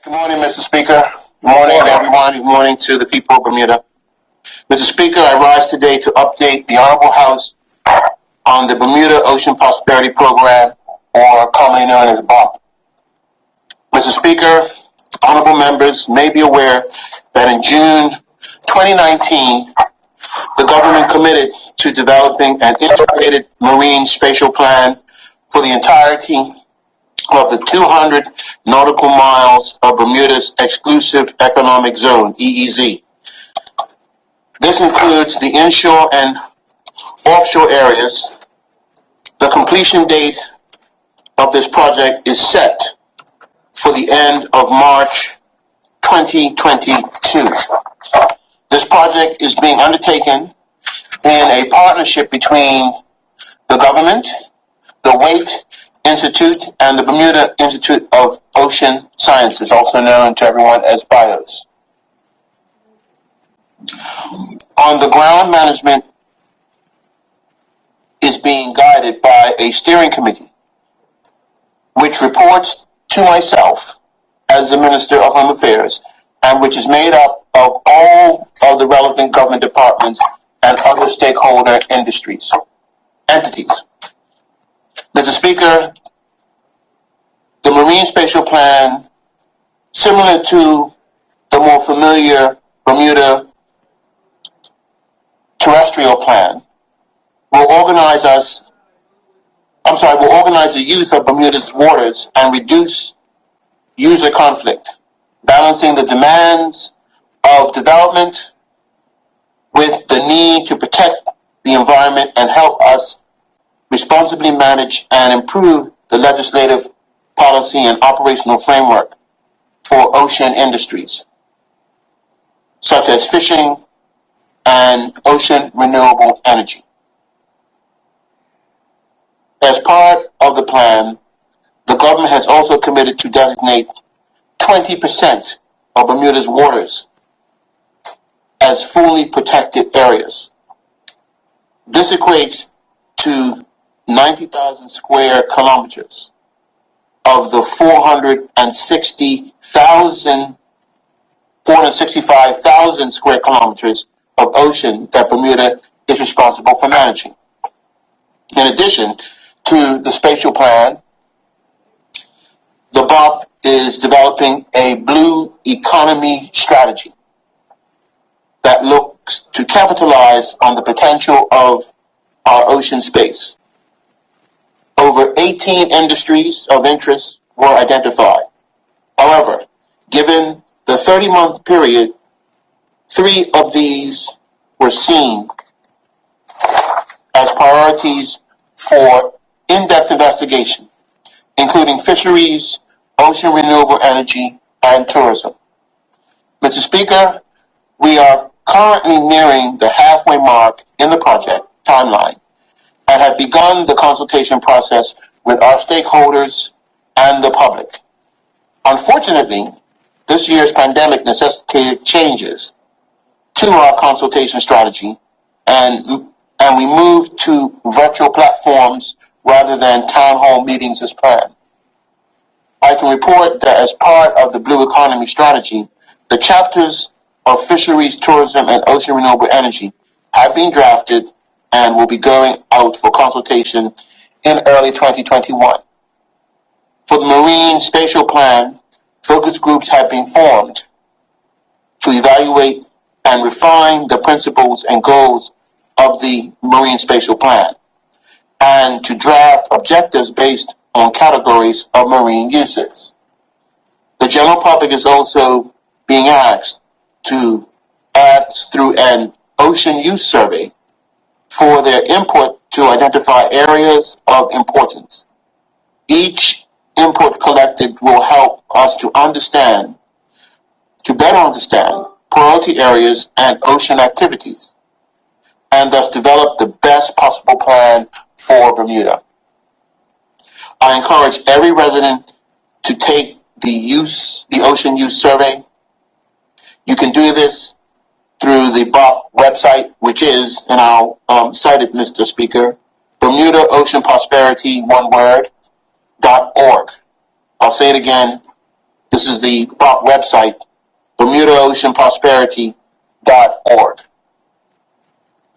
Good morning, Mr. Speaker. Good morning, everyone. Good morning to the people of Bermuda. Mr. Speaker, I rise today to update the Honorable House on the Bermuda Ocean Prosperity Program, or commonly known as BOP. Mr. Speaker, honorable members may be aware that in June 2019, the government committed to developing an integrated marine spatial plan for the entirety of the 200 nautical miles of Bermuda's exclusive economic zone, EEZ. This includes the inshore and offshore areas. The completion date of this project is set for the end of March 2022. This project is being undertaken in a partnership between the government, the Waite Institute, and the Bermuda Institute of Ocean Sciences, also known to everyone as BIOS. On the ground, management is being guided by a steering committee, which reports to myself as the Minister of Home Affairs, and which is made up of all of the relevant government departments and other stakeholder entities. Mr. Speaker, the Marine Spatial Plan, similar to the more familiar Bermuda Terrestrial Plan, will organize the use of Bermuda's waters and reduce user conflict, balancing the demands of development with the need to protect the environment and help us responsibly manage and improve the legislative, policy, and operational framework for ocean industries, such as fishing and ocean renewable energy. As part of the plan, the government has also committed to designate 20% of Bermuda's waters as fully protected areas. This equates to 90,000 square kilometers of the 465,000 square kilometers of ocean that Bermuda is responsible for managing. In addition to the spatial plan, the BOP is developing a blue economy strategy that looks to capitalize on the potential of our ocean space. Over 18 industries of interest were identified. However, given the 30-month period, 3 of these were seen as priorities for in-depth investigation, including fisheries, ocean renewable energy, and tourism. Mr. Speaker, we are currently nearing the halfway mark in the project timeline and have begun the consultation process with our stakeholders and the public. Unfortunately, this year's pandemic necessitated changes to our consultation strategy, and we moved to virtual platforms rather than town hall meetings as planned. I can report that as part of the Blue Economy strategy, the chapters of fisheries, tourism, and ocean renewable energy have been drafted and will be going out for consultation in early 2021. For the Marine Spatial Plan, focus groups have been formed to evaluate and refine the principles and goals of the Marine Spatial Plan, and to draft objectives based on categories of marine uses. The general public is also being asked to add through an ocean use survey for their input to identify areas of importance. Each input collected will help us to better understand priority areas and ocean activities, and thus develop the best possible plan for Bermuda. I encourage every resident to take the ocean use survey. You can do this through the BOP website, which is, and I'll cite it, Mr. Speaker, Bermuda Ocean Prosperity, one word, .org. I'll say it again, This is the BOP website, BermudaOceanProsperity.org.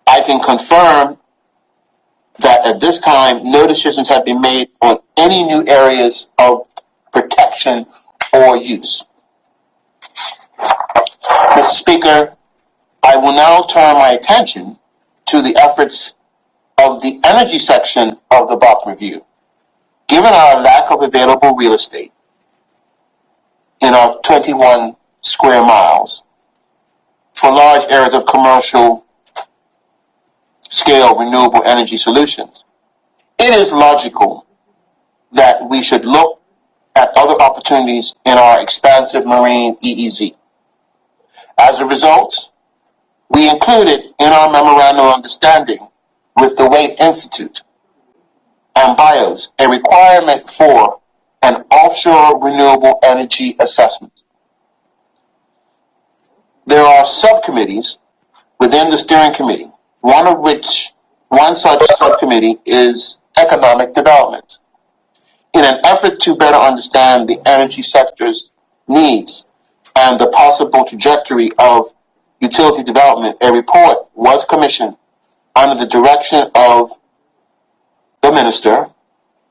I can confirm that at this time, no decisions have been made on any new areas of protection or use. Mr. Speaker, I will now turn my attention to the efforts of the energy section of the BOP review. Given our lack of available real estate in our 21 square miles for large areas of commercial scale renewable energy solutions, it is logical that we should look at other opportunities in our expansive marine EEZ. As a result, we included in our memorandum of understanding with the Wade Institute and BIOS a requirement for an offshore renewable energy assessment. There are subcommittees within the steering committee, one such subcommittee is economic development. In an effort to better understand the energy sector's needs and the possible trajectory of utility development, a report was commissioned under the direction of the minister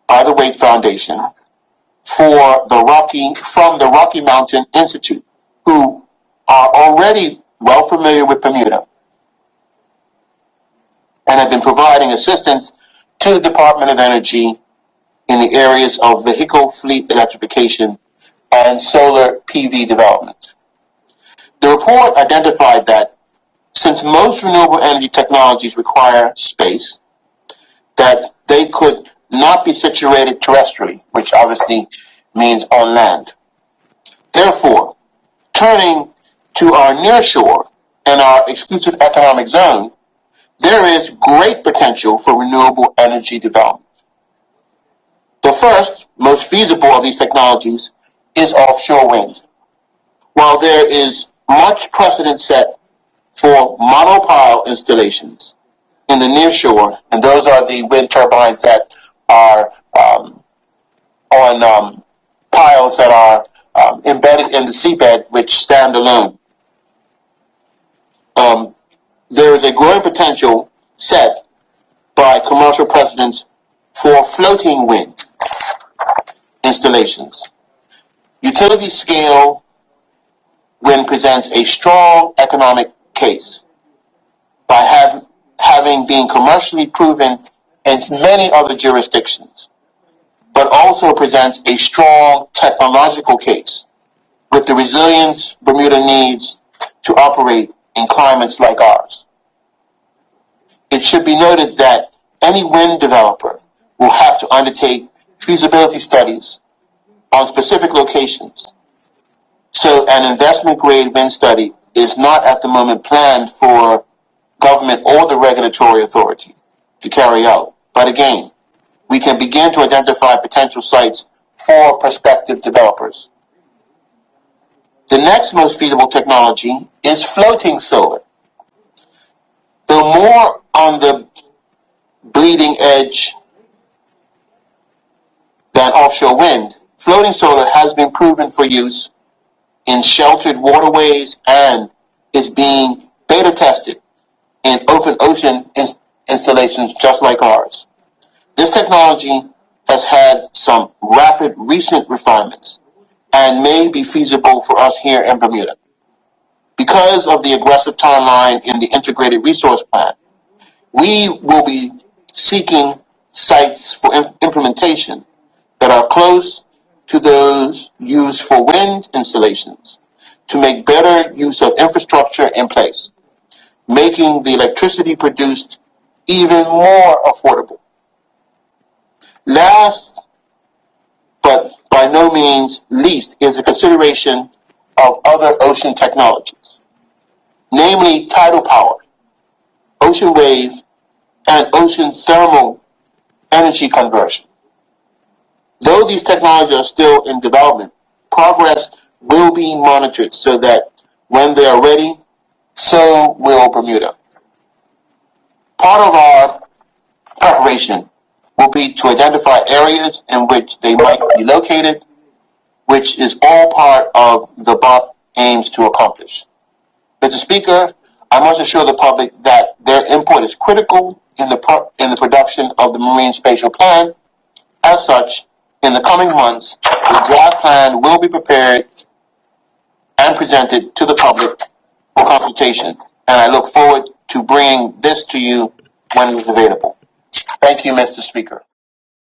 by the Wade Foundation from the Rocky Mountain Institute, who are already well familiar with Bermuda and have been providing assistance to the Department of Energy in the areas of vehicle fleet electrification and solar PV development. The report identified that since most renewable energy technologies require space, that they could not be situated terrestrially, which obviously means on land. Therefore, turning to our nearshore and our exclusive economic zone, there is great potential for renewable energy development. The first, most feasible of these technologies is offshore wind. While there is much precedent set for monopile installations in the nearshore, and those are the wind turbines that are on piles that are embedded in the seabed, which stand alone. There is a growing potential set by commercial precedents for floating wind installations. Utility scale wind presents a strong economic case by having been commercially proven in many other jurisdictions, but also presents a strong technological case with the resilience Bermuda needs to operate in climates like ours. It should be noted that any wind developer will have to undertake feasibility studies on specific locations. So an investment-grade wind study is not at the moment planned for government or the regulatory authority to carry out. But again, we can begin to identify potential sites for prospective developers. The next most feasible technology is floating solar. Though more on the bleeding edge than offshore wind, floating solar has been proven for use in sheltered waterways and is being beta tested in open ocean installations just like ours. This technology has had some rapid recent refinements and may be feasible for us here in Bermuda. Because of the aggressive timeline in the Integrated Resource Plan, we will be seeking sites for implementation that are close to those used for wind installations to make better use of infrastructure in place, making the electricity produced even more affordable. Last, but by no means least, is a consideration of other ocean technologies, namely tidal power, ocean wave, and ocean thermal energy conversion. Though these technologies are still in development, progress will be monitored so that when they are ready, so will Bermuda. Part of our preparation will be to identify areas in which they might be located which is all part of the BOP aims to accomplish. Mr. Speaker, I must assure the public that their input is critical in the production of the Marine Spatial Plan. As such, in the coming months, the draft plan will be prepared and presented to the public for consultation, and I look forward to bringing this to you when it is available. Thank you, Mr. Speaker.